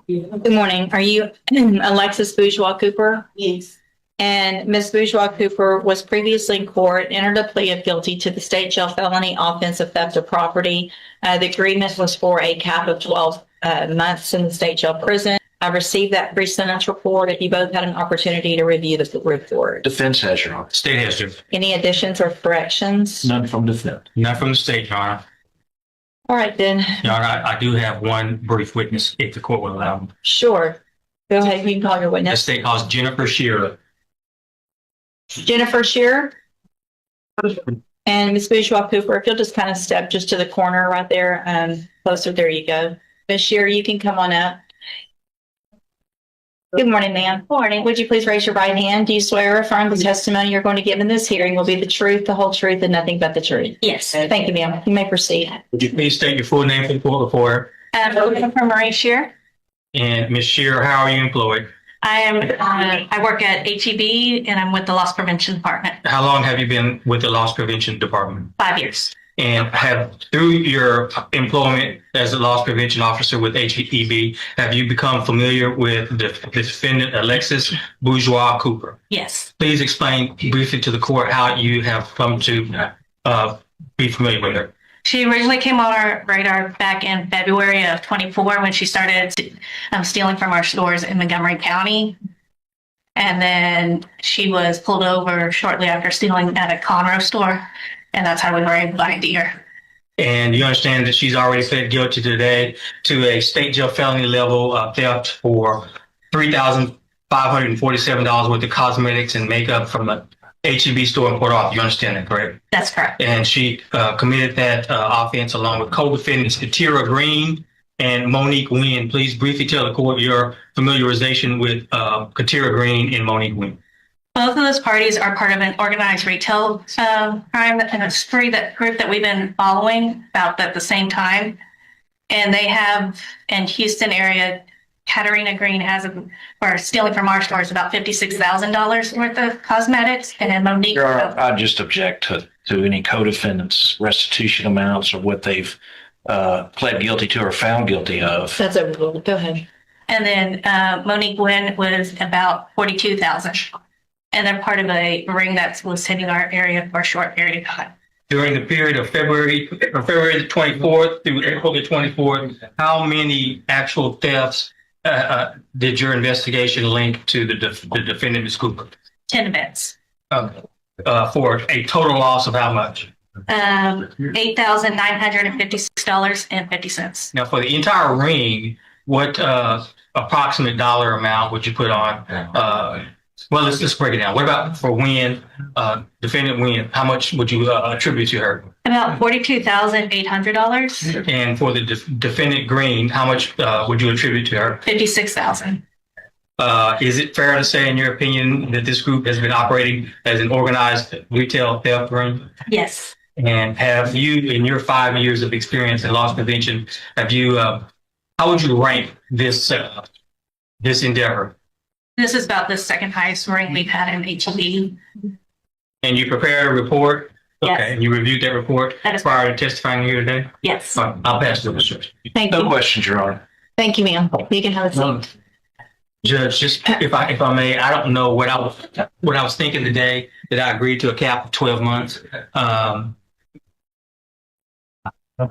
Good morning. Are you Alexis Bourgeois Cooper? Yes. And Ms. Bourgeois Cooper was previously in court, entered a plea of guilty to the state jail felony offense of theft of property. The agreement was for a cap of 12 months in the state jail prison. I received that pre-sentence report. If you both had an opportunity to review the report. Defense has, Your Honor. State has, Your Honor. Any additions or corrections? None from defense. Not from the state, Your Honor. All right, then. Your Honor, I do have one brief witness, if the court will allow me. Sure. Go ahead. You can call your The witness. state calls Jennifer Shearer. Jennifer Shearer. And Ms. Bourgeois Cooper, if you'll just kind of step just to the corner right there, closer. There you go. Ms. Shearer, you can come on up. Good morning, ma'am. Morning. Would you please raise your right hand? Do you swear or affirm the testimony you're going to give in this hearing will be the truth, the whole truth, and nothing but the truth? Yes. Thank you, ma'am. You may proceed. Would you please state your full name for the court reporter? From Marie Shear. And Ms. Shearer, how are you employed? I work at HEB and I'm with the Loss Prevention Department. How long have you been with the Loss Prevention Department? 5 years. And through your employment as a loss prevention officer with HEB, have you become familiar with the defendant, Alexis Bourgeois Cooper? Yes. Please explain briefly to the court how you have come to be familiar with her. She originally came on our radar back in February of 24 when she started stealing from our stores in Montgomery County. And then she was pulled over shortly after stealing at a Conroe store. And that's how we were able to ID her. And you understand that she's already pled guilty today to a state jail felony level theft for $3,547 worth of cosmetics and makeup from a HEB store in Port Arthur. You understand that, correct? That's correct. And she committed that offense along with co-defendants Katira Green and Monique Wynn. Please briefly tell the court your familiarization with Katira Green and Monique Wynn. Both of those parties are part of an organized retail crime and a spree group that we've been following about at the same time. And they have in Houston area, Katarina Green has for stealing from our stores about $56,000 worth of cosmetics, and then Monique. I just object to any co-defendants' restitution amounts or what they've pled guilty to or found guilty of. That's overruled. Go ahead. And then Monique Wynn was about $42,000. And they're part of a ring that was hitting our area for a short period of time. During the period of February the 24th through April the 24th, how many actual thefts did your investigation link to the defendant, Ms. Cooper? 10 events. For a total loss of how much? $8,956.50. Now, for the entire ring, what approximate dollar amount would you put on? Well, let's break it down. What about for Wynn, defendant Wynn? How much would you attribute to her? About $42,800. And for the defendant Green, how much would you attribute to her? $56,000. Is it fair to say, in your opinion, that this group has been operating as an organized retail theft ring? Yes. And have you, in your 5 years of experience in loss prevention, have you? How would you rank this endeavor? This is about the second highest ring we've had in HEB. And you prepared a report? Yes. Okay, and you reviewed that report prior to testifying here today? Yes. Fine. I'll pass the instruction. Thank No you. questions, Your Honor. Thank you, ma'am. You can have a seat. Judge, just if I may, I don't know what I was thinking today that I agreed to a cap of 12 months. I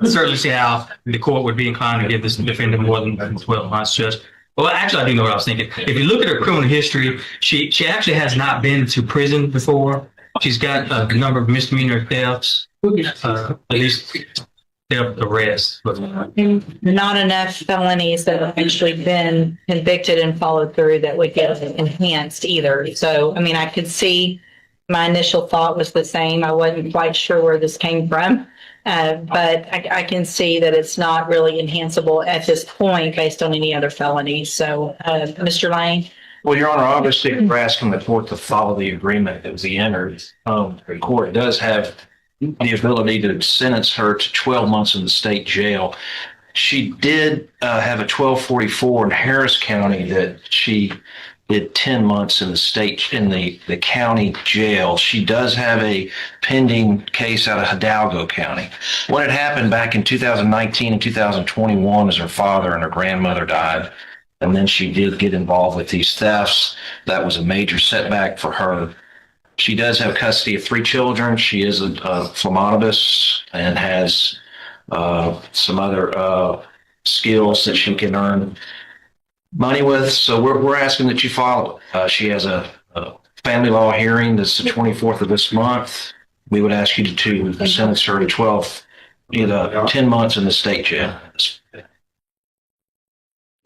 certainly see how the court would be inclined to give this defendant more than 12 months, Judge. Well, actually, I do know what I was thinking. If you look at her criminal history, she actually has not been to prison before. She's got a number of misdemeanor thefts, at least theft arrests. Not enough felonies that have actually been convicted and followed through that would get enhanced either. So, I mean, I could see my initial thought was the same. I wasn't quite sure where this came from. But I can see that it's not really enhanceable at this point based on any other felonies. So, Mr. Lane? Well, Your Honor, obviously, we're asking the court to follow the agreement that was entered. The court does have the ability to sentence her to 12 months in the state jail. She did have a 1244 in Harris County that she did 10 months in the state, in the county jail. She does have a pending case out of Hidalgo County. What had happened back in 2019 and 2021 is her father and her grandmother died. And then she did get involved with these thefts. That was a major setback for her. She does have custody of 3 children. She is a phlebotomist and has some other skills that she can earn money with. So we're asking that you follow it. She has a family law hearing that's the 24th of this month. We would ask you to sentence her to 10 months in the state jail.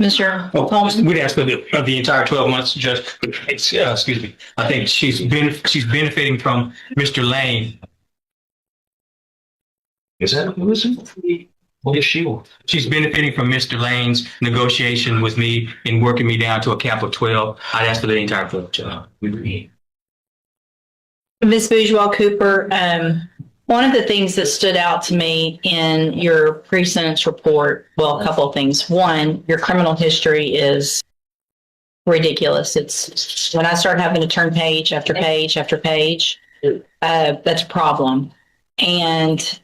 Mr. Oh, Coleman? we'd ask for the entire 12 months, Judge. Excuse me. I think she's benefiting from Mr. Lane. Is that who is it? What is she? She's benefiting from Mr. Lane's negotiation with me in working me down to a cap of 12. I'd ask for the entire 12, Judge. Ms. Bourgeois Cooper, one of the things that stood out to me in your pre-sentence report, well, a couple of things. One, your criminal history is ridiculous. It's when I start having to turn page after page after page, that's a problem. And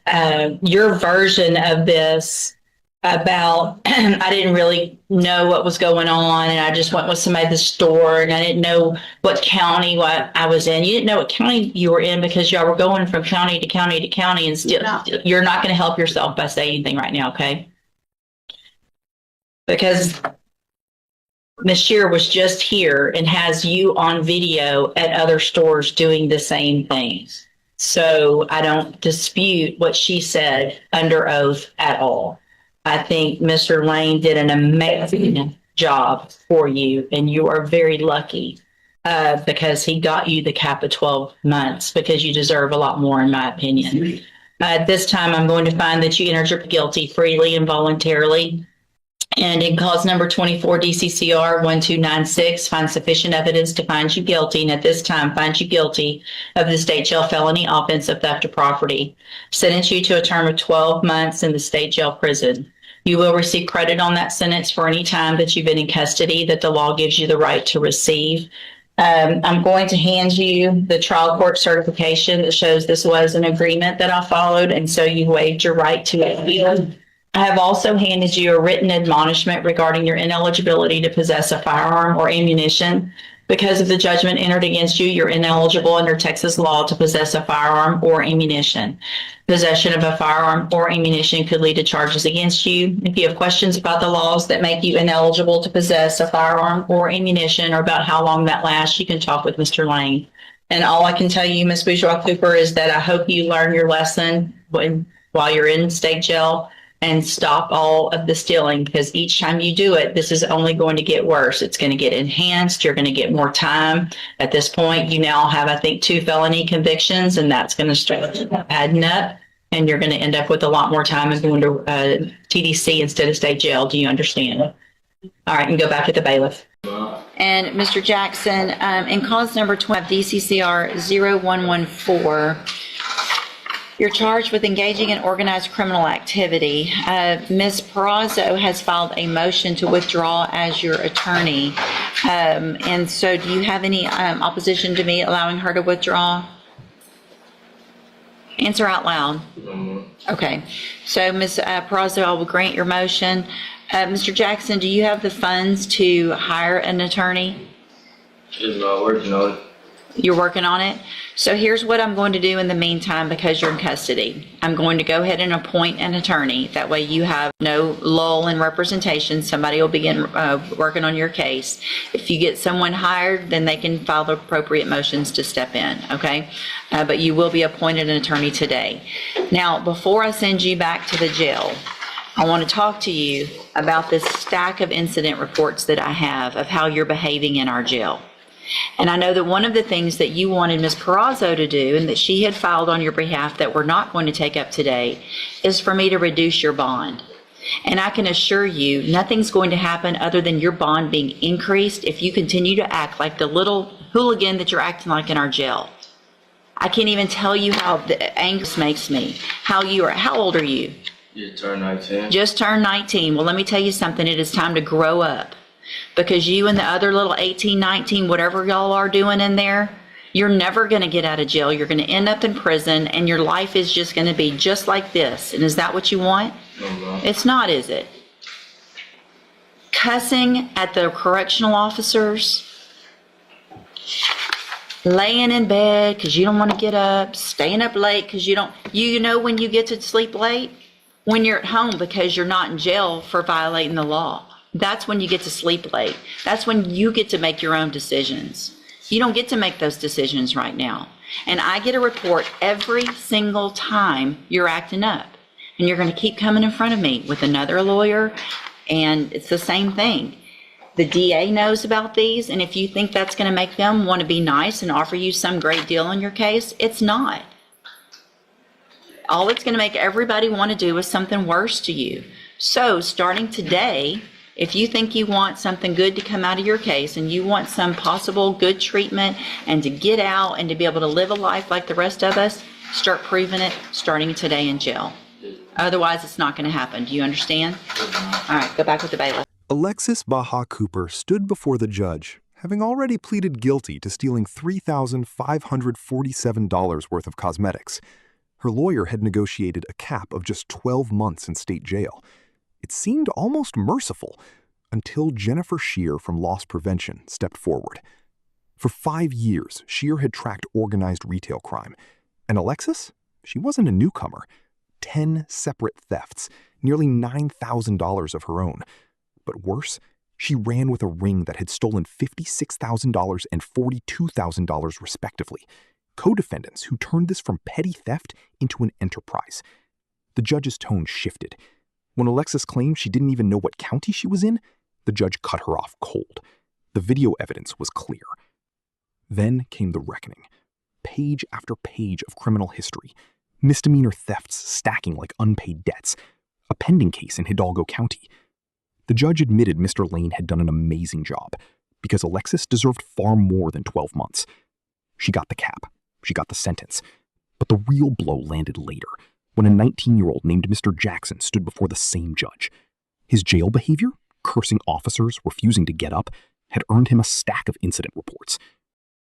your version of this about I didn't really know what was going on, and I just went with somebody at the store, and I didn't know what county I was in. You didn't know what county you were in because y'all were going from county to county to county, and still you're not going to help yourself by saying anything right now, okay? Because Ms. Shear was just here and has you on video at other stores doing the same things. So I don't dispute what she said under oath at all. I think Mr. Lane did an amazing job for you, and you are very lucky because he got you the cap of 12 months because you deserve a lot more, in my opinion. At this time, I'm going to find that you entered your guilty freely and voluntarily. And in cause number 24, DCCR 1296, find sufficient evidence to find you guilty, and at this time find you guilty of the state jail felony offense of theft of property. Sentence you to a term of 12 months in the state jail prison. You will receive credit on that sentence for any time that you've been in custody that the law gives you the right to receive. I'm going to hand you the trial court certification that shows this was an agreement that I followed, and so you waived your right to appeal. I have also handed you a written admonishment regarding your ineligibility to possess a firearm or ammunition. Because of the judgment entered against you, you're ineligible under Texas law to possess a firearm or ammunition. Possession of a firearm or ammunition could lead to charges against you. If you have questions about the laws that make you ineligible to possess a firearm or ammunition or about how long that lasts, you can talk with Mr. Lane. And all I can tell you, Ms. Bourgeois Cooper, is that I hope you learn your lesson while you're in state jail and stop all of the stealing, because each time you do it, this is only going to get worse. It's going to get enhanced. You're going to get more time. At this point, you now have, I think, 2 felony convictions, and that's going to start adding up, and you're going to end up with a lot more time and going to TDC instead of state jail. Do you understand? All right, and go back to the bailiff. And Mr. Jackson, in cause number 12, DCCR 0114, you're charged with engaging in organized criminal activity. Ms. Perazzo has filed a motion to withdraw as your attorney. And so do you have any opposition to me allowing her to withdraw? Answer out loud. Okay. So Ms. Perazzo, I will grant your motion. Mr. Jackson, do you have the funds to hire an attorney? Just working on it. You're working on it? So here's what I'm going to do in the meantime because you're in custody. I'm going to go ahead and appoint an attorney. That way you have no lull in representation. Somebody will begin working on your case. If you get someone hired, then they can file the appropriate motions to step in, okay? But you will be appointed an attorney today. Now, before I send you back to the jail, I want to talk to you about this stack of incident reports that I have of how you're behaving in our jail. And I know that one of the things that you wanted Ms. Perazzo to do and that she had filed on your behalf that we're not going to take up today is for me to reduce your bond. And I can assure you nothing's going to happen other than your bond being increased if you continue to act like the little hooligan that you're acting like in our jail. I can't even tell you how the anger makes me. How old are you? Just turned 19. Just turned 19. Well, let me tell you something. It is time to grow up. Because you and the other little 18, 19, whatever y'all are doing in there, you're never going to get out of jail. You're going to end up in prison, and your life is just going to be just like this. And is that what you want? No. It's not, is it? cussing at the correctional officers, laying in bed because you don't want to get up, staying up late because you don't, you know when you get to sleep late? When you're at home because you're not in jail for violating the law. That's when you get to sleep late. That's when you get to make your own decisions. You don't get to make those decisions right now. And I get a report every single time you're acting up. And you're going to keep coming in front of me with another lawyer, and it's the same thing. The DA knows about these, and if you think that's going to make them want to be nice and offer you some great deal on your case, it's not. All it's going to make everybody want to do is something worse to you. So starting today, if you think you want something good to come out of your case and you want some possible good treatment and to get out and to be able to live a life like the rest of us, start proving it starting today in jail. Otherwise, it's not going to happen. Do you understand? All right, go back with the bailiff. Alexis Baha Cooper stood before the judge, having already pleaded guilty to stealing $3,547 worth of cosmetics. Her lawyer had negotiated a cap of just 12 months in state jail. It seemed almost merciful until Jennifer Shear from Loss Prevention stepped forward. For 5 years, Shear had tracked organized retail crime. And Alexis? She wasn't a newcomer. 10 separate thefts, nearly $9,000 of her own. But worse, she ran with a ring that had stolen $56,000 and $42,000 respectively. Co-defendants who turned this from petty theft into an enterprise. The judge's tone shifted. When Alexis claimed she didn't even know what county she was in, the judge cut her off cold. The video evidence was clear. Then came the reckoning. Page after page of criminal history. Misdemeanor thefts stacking like unpaid debts. A pending case in Hidalgo County. The judge admitted Mr. Lane had done an amazing job because Alexis deserved far more than 12 months. She got the cap. She got the sentence. But the real blow landed later, when a 19-year-old named Mr. Jackson stood before the same judge. His jail behavior, cursing officers, refusing to get up, had earned him a stack of incident reports.